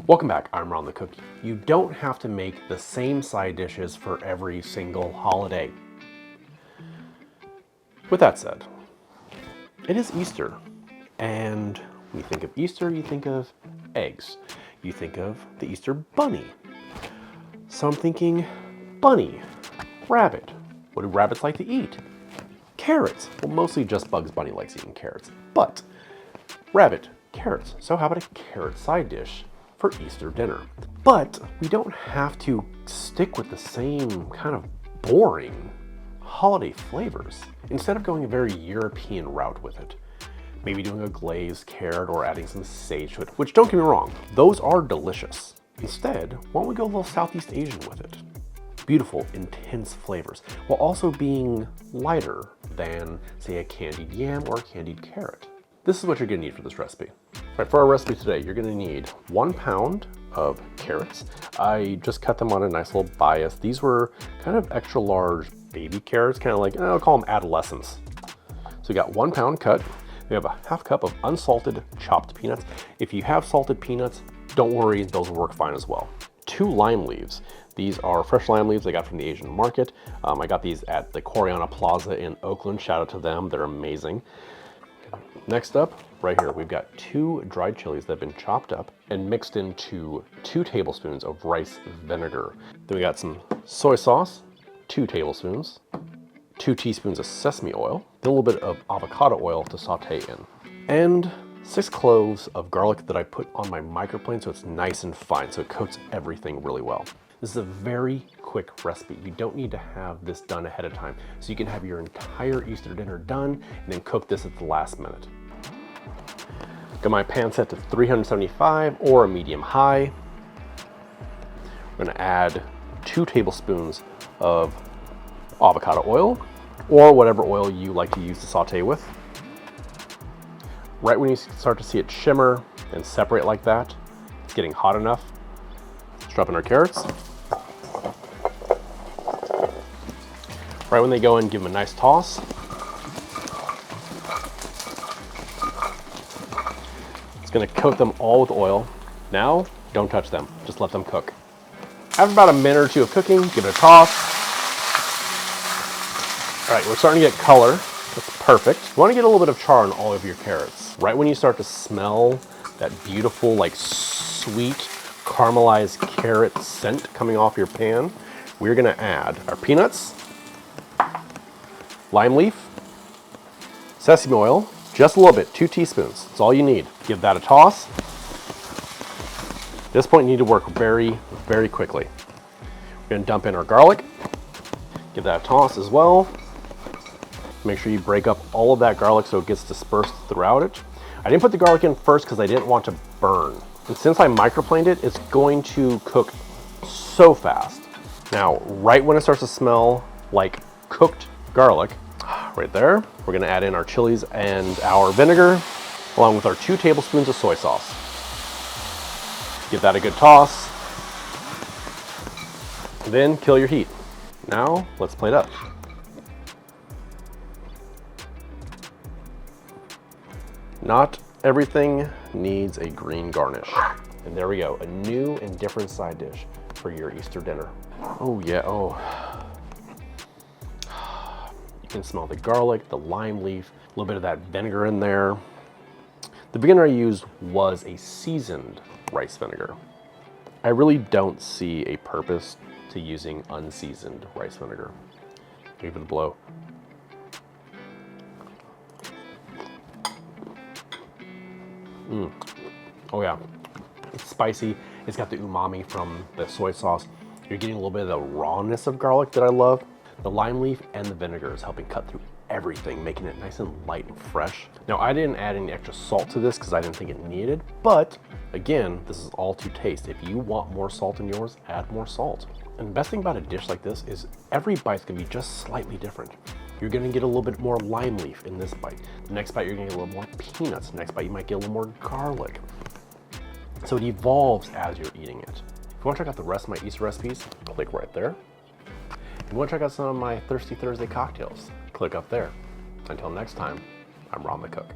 Welcome back, I'm Ron the Cook. You don't have to make the same side dishes for every single holiday. With that said, it is Easter, and when you think of Easter, you think of eggs. You think of the Easter bunny. So I'm thinking bunny, rabbit. What do rabbits like to eat? Carrots. Well, mostly just Bugs Bunny likes eating carrots, but rabbit, carrots. So how about a carrot side dish for Easter dinner? But we don't have to stick with the same kind of boring holiday flavors. Instead of going a very European route with it, maybe doing a glazed carrot or adding some sage to it, which don't get me wrong, those are delicious. Instead, why don't we go a little Southeast Asian with it? Beautiful, intense flavors, while also being lighter than, say, a candied yam or a candied carrot. This is what you're gonna need for this recipe. All right, for our recipe today, you're gonna need 1 pound of carrots. I just cut them on a nice little bias. These were kind of extra large baby carrots, kind of like, I'll call them adolescents. So we got 1 pound cut. We have a 1/2 cup of unsalted chopped peanuts. If you have salted peanuts, don't worry, those will work fine as well. 2 lime leaves. These are fresh lime leaves I got from the Asian market. I got these at the Coreana Plaza in Oakland. Shout out to them, they're amazing. Next up, right here, we've got 2 dried chilies that have been chopped up and mixed into 2 tablespoons of rice vinegar. Then we got some soy sauce, 2 tablespoons, 2 teaspoons of sesame oil, then a little bit of avocado oil to saute in, and 6 cloves of garlic that I put on my microplane so it's nice and fine, so it coats everything really well. This is a very quick recipe. You don't need to have this done ahead of time, so you can have your entire Easter dinner done and then cook this at the last minute. Got my pan set to 375 or a medium high. I'm gonna add 2 tablespoons of avocado oil, or whatever oil you like to use to saute with. Right when you start to see it shimmer and separate like that, it's getting hot enough. Let's drop in our carrots. Right when they go in, give them a nice toss. It's gonna coat them all with oil. Now, don't touch them, just let them cook. After about a minute or 2 of cooking, give it a toss. All right, we're starting to get color. That's perfect. You wanna get a little bit of char on all of your carrots. Right when you start to smell that beautiful, like sweet, caramelized carrot scent coming off your pan, we're gonna add our peanuts, lime leaf, sesame oil, just a little bit, 2 teaspoons. That's all you need. Give that a toss. At this point, you need to work very, very quickly. We're gonna dump in our garlic. Give that a toss as well. Make sure you break up all of that garlic so it gets dispersed throughout it. I didn't put the garlic in first because I didn't want to burn. And since I microplaned it, it's going to cook so fast. Now, right when it starts to smell like cooked garlic, right there, we're gonna add in our chilies and our vinegar, along with our 2 tablespoons of soy sauce. Give that a good toss. Then kill your heat. Now, let's plate up. Not everything needs a green garnish. And there we go, a new and different side dish for your Easter dinner. Oh yeah, oh. You can smell the garlic, the lime leaf, a little bit of that vinegar in there. The beginner I used was a seasoned rice vinegar. I really don't see a purpose to using unseasoned rice vinegar. Give it a blow. Oh yeah, it's spicy. It's got the umami from the soy sauce. You're getting a little bit of the rawness of garlic that I love. The lime leaf and the vinegar is helping cut through everything, making it nice and light and fresh. Now, I didn't add any extra salt to this because I didn't think it needed, but again, this is all to taste. If you want more salt in yours, add more salt. And the best thing about a dish like this is every bite's gonna be just slightly different. You're gonna get a little bit more lime leaf in this bite. The next bite, you're gonna get a little more peanuts. The next bite, you might get a little more garlic. So it evolves as you're eating it. If you wanna check out the rest of my Easter recipes, click right there. If you wanna check out some of my Thirsty Thursday cocktails, click up there. Until next time, I'm Ron the Cook.